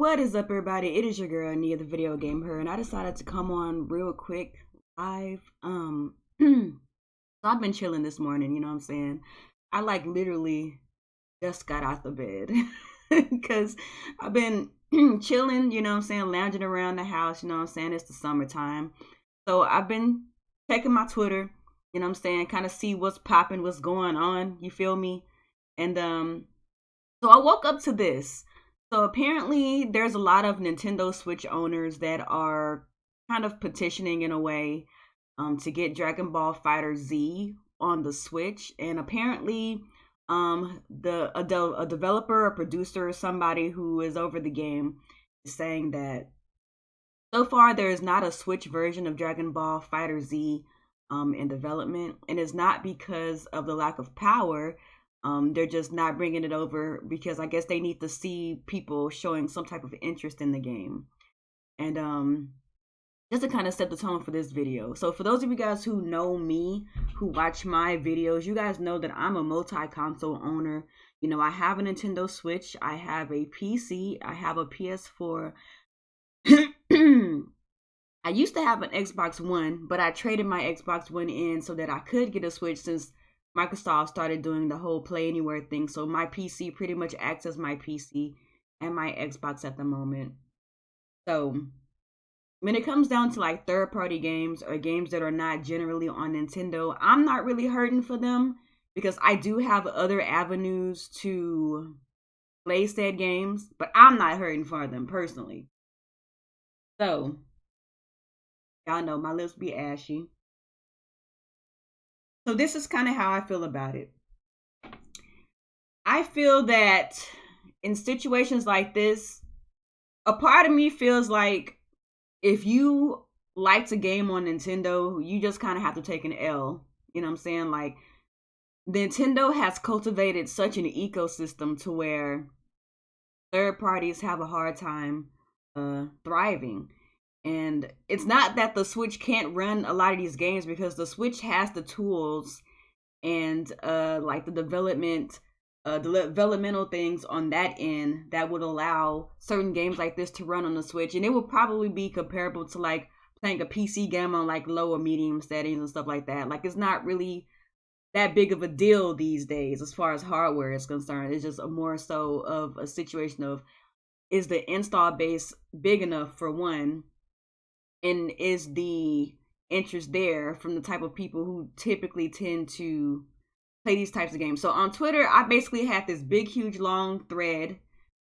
What is up, everybody? It is your girl Nia, TheVideoGamHer, and I decided to come on real quick live. So I've been chilling this morning, you know what I'm saying? I like literally just got out the bed because I've been chilling, you know what I'm saying, lounging around the house, you know what I'm saying? It's the summertime. So I've been checking my Twitter, you know what I'm saying, kind of see what's popping, what's going on, you feel me? And so I woke up to this. So apparently there's a lot of Nintendo Switch owners that are kind of petitioning in a way to get Dragon Ball FighterZ on the Switch. And apparently a developer, a producer, or somebody who is over the game is saying that so far there is not a Switch version of Dragon Ball FighterZ in development. And it's not because of the lack of power. They're just not bringing it over because I guess they need to see people showing some type of interest in the game. And just to kind of set the tone for this video. So for those of you guys who know me, who watch my videos, you guys know that I'm a multi-console owner. You know, I have a Nintendo Switch, I have a PC, I have a PS4. I used to have an Xbox One, but I traded my Xbox One in so that I could get a Switch since Microsoft started doing the whole Play Anywhere thing. So my PC pretty much acts as my PC and my Xbox at the moment. So when it comes down to like third-party games or games that are not generally on Nintendo, I'm not really hurting for them because I do have other avenues to play said games, but I'm not hurting for them personally. So y'all know my lips be ashy. So this is kind of how I feel about it. I feel that in situations like this, a part of me feels like if you liked a game on Nintendo, you just kind of have to take an L. You know what I'm saying? Like, Nintendo has cultivated such an ecosystem to where third parties have a hard time thriving. And it's not that the Switch can't run a lot of these games because the Switch has the tools and like the developmental things on that end that would allow certain games like this to run on the Switch. And it would probably be comparable to like playing a PC game on like low or medium settings and stuff like that. Like, it's not really that big of a deal these days as far as hardware is concerned. It's just a more so of a situation of, is the install base big enough for one? And is the interest there from the type of people who typically tend to play these types of games? So on Twitter, I basically had this big, huge, long thread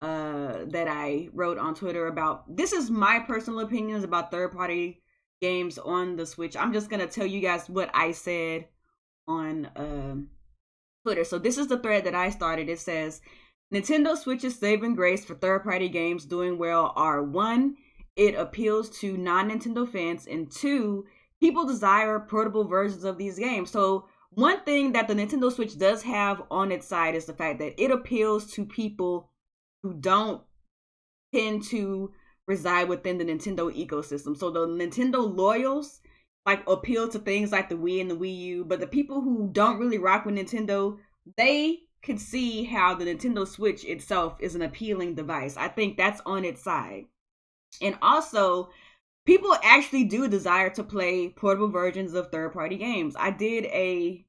that I wrote on Twitter about, this is my personal opinions about third-party games on the Switch. I'm just going to tell you guys what I said on Twitter. So this is the thread that I started. It says, Nintendo Switch's saving grace for third-party games doing well are: 1, it appeals to non-Nintendo fans, and 2, people desire portable versions of these games. So one thing that the Nintendo Switch does have on its side is the fact that it appeals to people who don't tend to reside within the Nintendo ecosystem. So the Nintendo loyals like appeal to things like the Wii and the Wii U, but the people who don't really rock with Nintendo, they could see how the Nintendo Switch itself is an appealing device. I think that's on its side. And also, people actually do desire to play portable versions of third-party games. I did a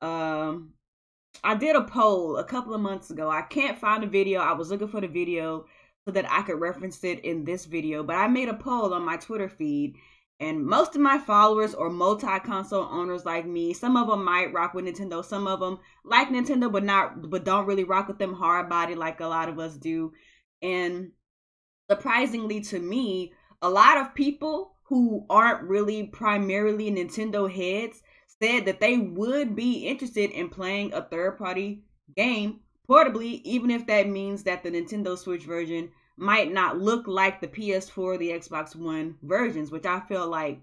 poll a couple of months ago. I can't find a video. I was looking for the video so that I could reference it in this video. But I made a poll on my Twitter feed, and most of my followers are multi-console owners like me. Some of them might rock with Nintendo. Some of them like Nintendo, but don't really rock with them hard body like a lot of us do. And surprisingly to me, a lot of people who aren't really primarily Nintendo heads said that they would be interested in playing a third-party game portably, even if that means that the Nintendo Switch version might not look like the PS4 or the Xbox One versions, which I feel like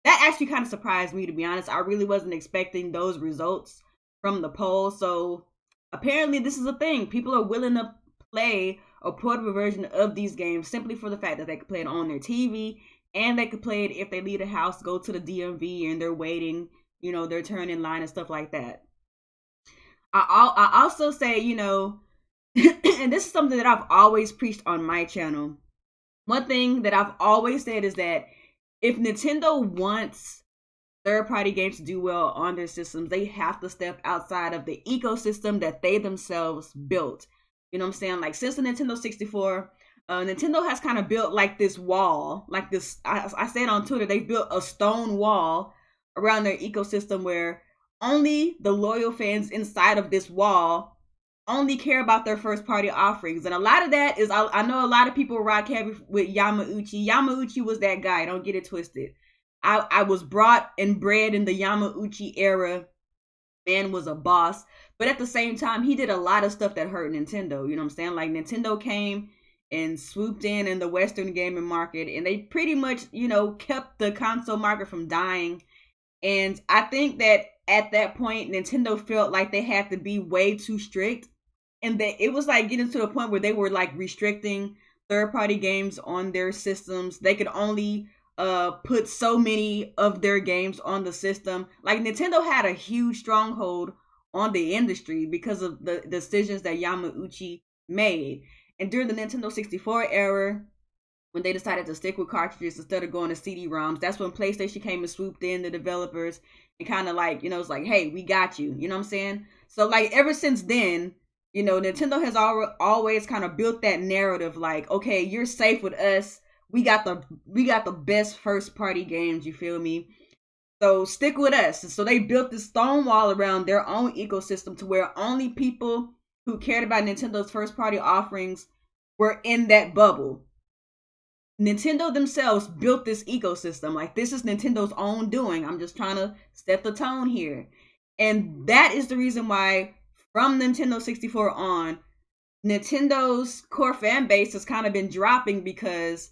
that actually kind of surprised me, to be honest. I really wasn't expecting those results from the poll. So apparently this is a thing. People are willing to play a portable version of these games simply for the fact that they could play it on their TV, and they could play it if they leave the house, go to the DMV, and they're waiting, you know, their turn in line and stuff like that. I also say, you know, thing, and this is something that I've always preached on my channel. One thing that I've always said is that if Nintendo wants third-party games to do well on their systems, they have to step outside of the ecosystem that they themselves built. You know what I'm saying? Like, since the Nintendo 64, Nintendo has kind of built like this wall, like this, I said on Twitter, they built a stone wall around their ecosystem where only the loyal fans inside of this wall only care about their first party offerings. And a lot of that is, I know a lot of people rock heavy with Yamauchi. Yamauchi was that guy, don't get it twisted. I was brought and bred in the Yamauchi era. Man was a boss. But at the same time, he did a lot of stuff that hurt Nintendo. You know what I'm saying? Like, Nintendo came and swooped in the Western gaming market, and they pretty much, you know, kept the console market from dying. And I think that at that point, Nintendo felt like they had to be way too strict, and that it was like getting to the point where they were like restricting third-party games on their systems. They could only put so many of their games on the system. Like, Nintendo had a huge stronghold on the industry because of the decisions that Yamauchi made. And during the Nintendo 64 era, when they decided to stick with cartridges instead of going to CD-ROMs, that's when PlayStation came and swooped in, the developers, and kind of like, you know, it's like, hey, we got you. You know what I'm saying? So, like, ever since then, you know, Nintendo has always kind of built that narrative, like, okay, you're safe with us. We got the best first party games, you feel me? So stick with us. So they built this stone wall around their own ecosystem to where only people who cared about Nintendo's first party offerings were in that bubble. Nintendo themselves built this ecosystem. Like, this is Nintendo's own doing. I'm just trying to set the tone here. And that is the reason why from Nintendo 64 on, Nintendo's core fan base has kind of been dropping because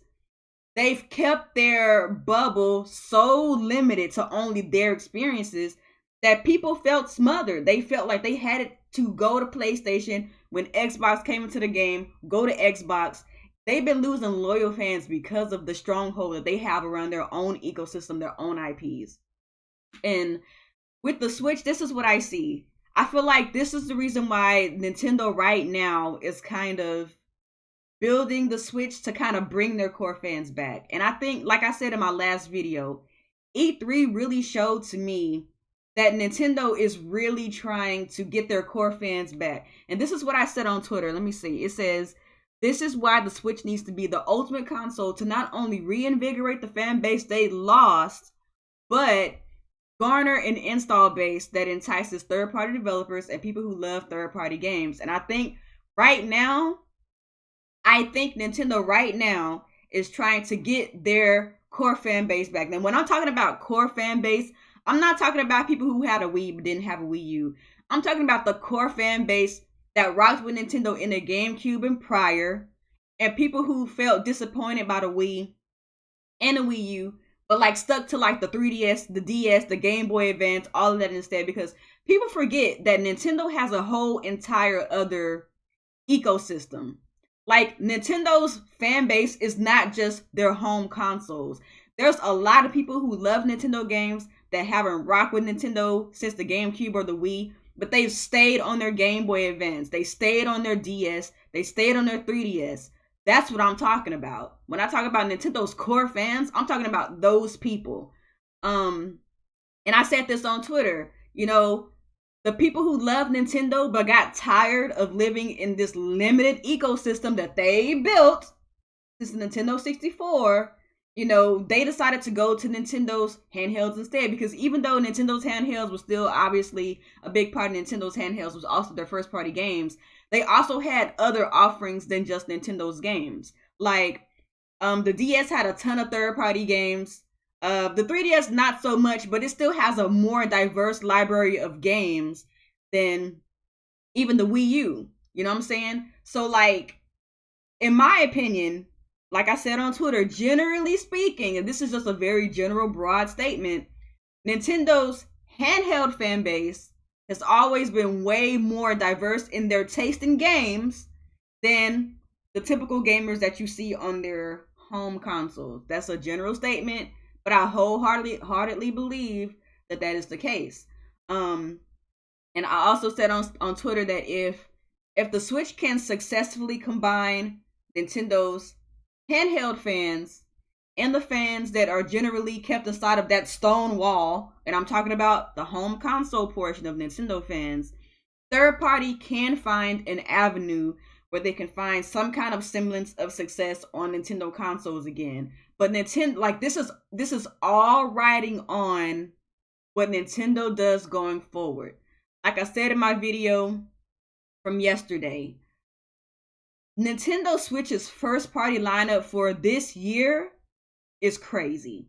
they've kept their bubble so limited to only their experiences that people felt smothered. They felt like they had to go to PlayStation when Xbox came into the game, go to Xbox. They've been losing loyal fans because of the stronghold that they have around their own ecosystem, their own IPs. And with the Switch, this is what I see. I feel like this is the reason why Nintendo right now is kind of building the Switch to kind of bring their core fans back. And I think, like I said in my last video, E3 really showed to me that Nintendo is really trying to get their core fans back. And this is what I said on Twitter. Let me see. It says, this is why the Switch needs to be the ultimate console to not only reinvigorate the fan base they lost, but garner an install base that entices third-party developers and people who love third-party games. And I think Nintendo right now is trying to get their core fan base back. Now, when I'm talking about core fan base, I'm not talking about people who had a Wii but didn't have a Wii U. I'm talking about the core fan base that rocked with Nintendo in the GameCube and prior, and people who felt disappointed by the Wii and the Wii U, but like stuck to like the 3DS, the DS, the Game Boy Advance, all of that instead, because people forget that Nintendo has a whole entire other ecosystem. Like, Nintendo's fan base is not just their home consoles. There's a lot of people who love Nintendo games that haven't rocked with Nintendo since the GameCube or the Wii, but they've stayed on their Game Boy Advance. They stayed on their DS. They stayed on their 3DS. That's what I'm talking about. When I talk about Nintendo's core fans, I'm talking about those people. And I said this on Twitter, you know, the people who love Nintendo but got tired of living in this limited ecosystem that they built since the Nintendo 64, you know, they decided to go to Nintendo's handhelds instead, because even though Nintendo's handhelds was still obviously a big part of Nintendo's handhelds was also their first party games, they also had other offerings than just Nintendo's games. Like, the DS had a ton of third party games. The 3DS not so much, but it still has a more diverse library of games than even the Wii U. You know what I'm saying? So, like, in my opinion, like I said on Twitter, generally speaking, and this is just a very general, broad statement, Nintendo's handheld fan base has always been way more diverse in their taste in games than the typical gamers that you see on their home consoles. That's a general statement, but I wholeheartedly believe that is the case. And I also said on Twitter that if if the Switch can successfully combine Nintendo's handheld fans and the fans that are generally kept inside of that stone wall, and I'm talking about the home console portion of Nintendo fans, third party can find an avenue where they can find some kind of semblance of success on Nintendo consoles again. But Nintendo, like, this is all riding on what Nintendo does going forward. Like I said in my video from yesterday, Nintendo Switch's first party lineup for this year is crazy.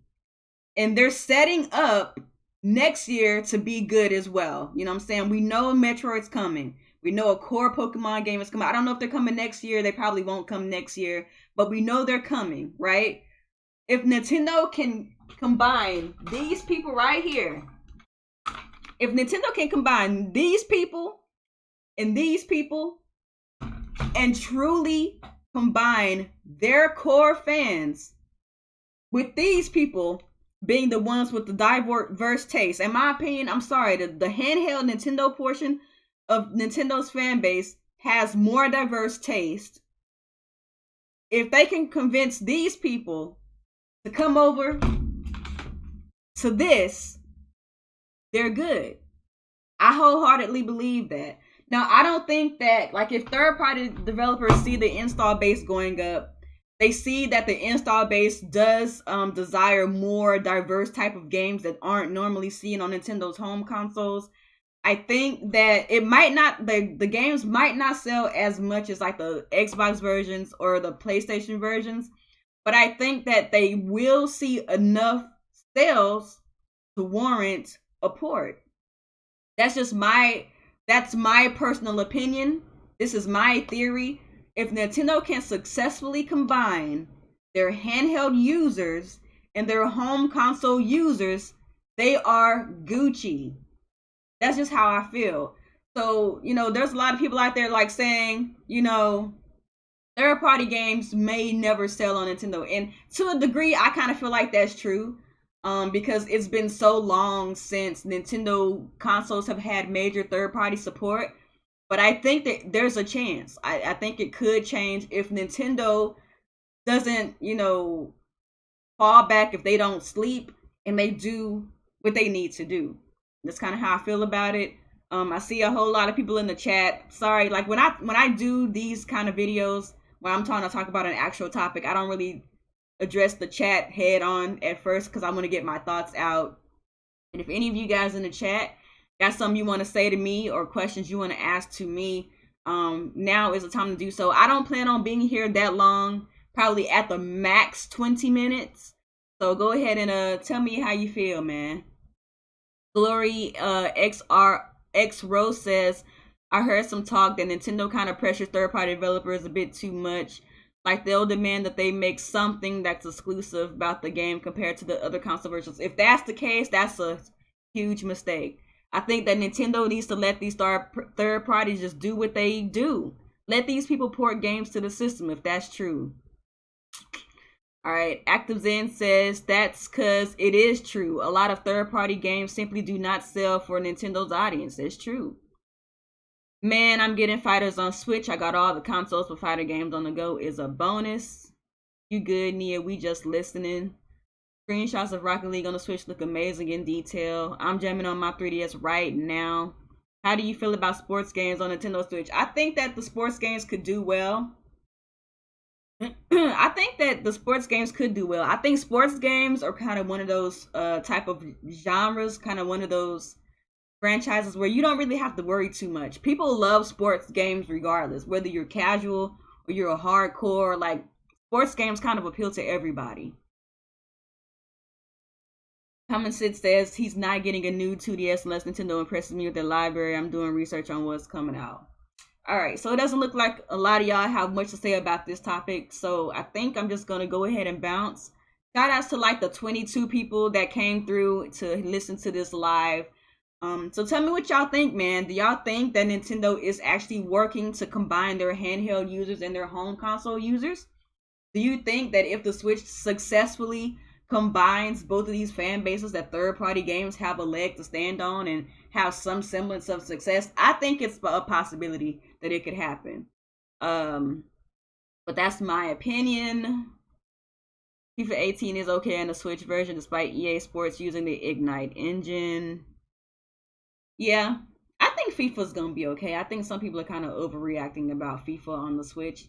And they're setting up next year to be good as well. You know what I'm saying? We know Metroid's coming. We know a core Pokemon game is coming. I don't know if they're coming next year. They probably won't come next year. But we know they're coming, right? If Nintendo can combine these people right here, if Nintendo can combine these people and truly combine their core fans with these people being the ones with the diverse taste, in my opinion, I'm sorry, the handheld Nintendo portion of Nintendo's fan base has more diverse taste. If they can convince these people to come over to this, they're good. I wholeheartedly believe that. Now, I don't think that, like, if third-party developers see the install base going up, they see that the install base does desire more diverse type of games that aren't normally seen on Nintendo's home consoles. I think that it might not, the games might not sell as much as like the Xbox versions or the PlayStation versions, but I think that they will see enough sales to warrant a port. That's my personal opinion. This is my theory. If Nintendo can successfully combine their handheld users and their home console users, they are Gucci. That's just how I feel. So, there's a lot of people out there like saying, third-party games may never sell on Nintendo. And to a degree, I kind of feel like that's true. Because it's been so long since Nintendo consoles have had major third-party support. But I think that there's a chance. I think it could change if Nintendo doesn't, fall back, if they don't sleep and they do what they need to do. That's kind of how I feel about it. I see a whole lot of people in the chat. Sorry, like when I do these kind of videos when I'm trying to talk about an actual topic, I don't really address the chat head on at first because I want to get my thoughts out. And if any of you guys in the chat got something you want to say to me or questions you want to ask to me, now is the time to do so. I don't plan on being here that long, probably at the max 20 minutes. So go ahead and tell me how you feel, man. Glory X Rose says, I heard some talk that Nintendo kind of pressures third-party developers a bit too much. Like they'll demand that they make something that's exclusive about the game compared to the other console versions. If that's the case, that's a huge mistake. I think that Nintendo needs to let these third parties just do what they do. Let these people port games to the system if that's true. All right, Active Zen says that's because it is true. A lot of third-party games simply do not sell for Nintendo's audience. It's true. Man, I'm getting FighterZ on Switch. I got all the consoles for fighter games on the go is a bonus. You good, Nia? We just listening. Screenshots of Rocket League on the Switch look amazing in detail. I'm jamming on my 3DS right now. How do you feel about sports games on Nintendo Switch? I think that the sports games could do well. I think that the sports games could do well. I think sports games are kind of one of those type of genres, kind of one of those franchises where you don't really have to worry too much. People love sports games regardless, whether you're casual or you're a hardcore. Like, sports games kind of appeal to everybody. Common Sid says he's not getting a new 2DS unless Nintendo impresses me with their library. I'm doing research on what's coming out. Alright, so it doesn't look like a lot of y'all have much to say about this topic, so I think I'm just going to go ahead and bounce. Shout outs to like the 22 people that came through to listen to this live. So tell me what y'all think, man. Do y'all think that Nintendo is actually working to combine their handheld users and their home console users? Do you think that if the Switch successfully combines both of these fan bases, that third-party games have a leg to stand on and have some semblance of success, I think it's a possibility that it could happen. But that's my opinion. FIFA 18 is okay in the Switch version despite EA Sports using the Ignite engine. Yeah, I think FIFA's gonna be okay. I think some people are kind of overreacting about FIFA on the Switch.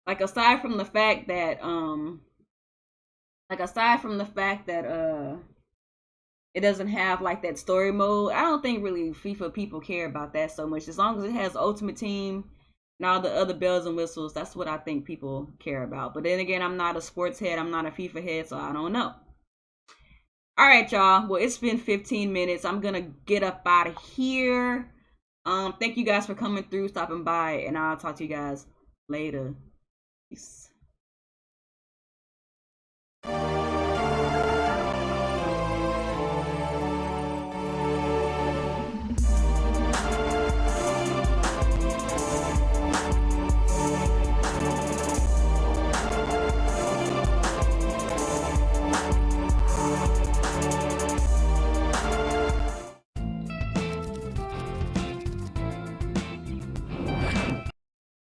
Like aside from the fact that it doesn't have like that story mode, I don't think really FIFA people care about that so much. As long as it has Ultimate Team and all the other bells and whistles, that's what I think people care about. But then again, I'm not a sports head, I'm not a FIFA head, so I don't know. All right, y'all. Well, it's been 15 minutes. I'm gonna get up out of here. Thank you guys for coming through, stopping by, and I'll talk to you guys later. Peace.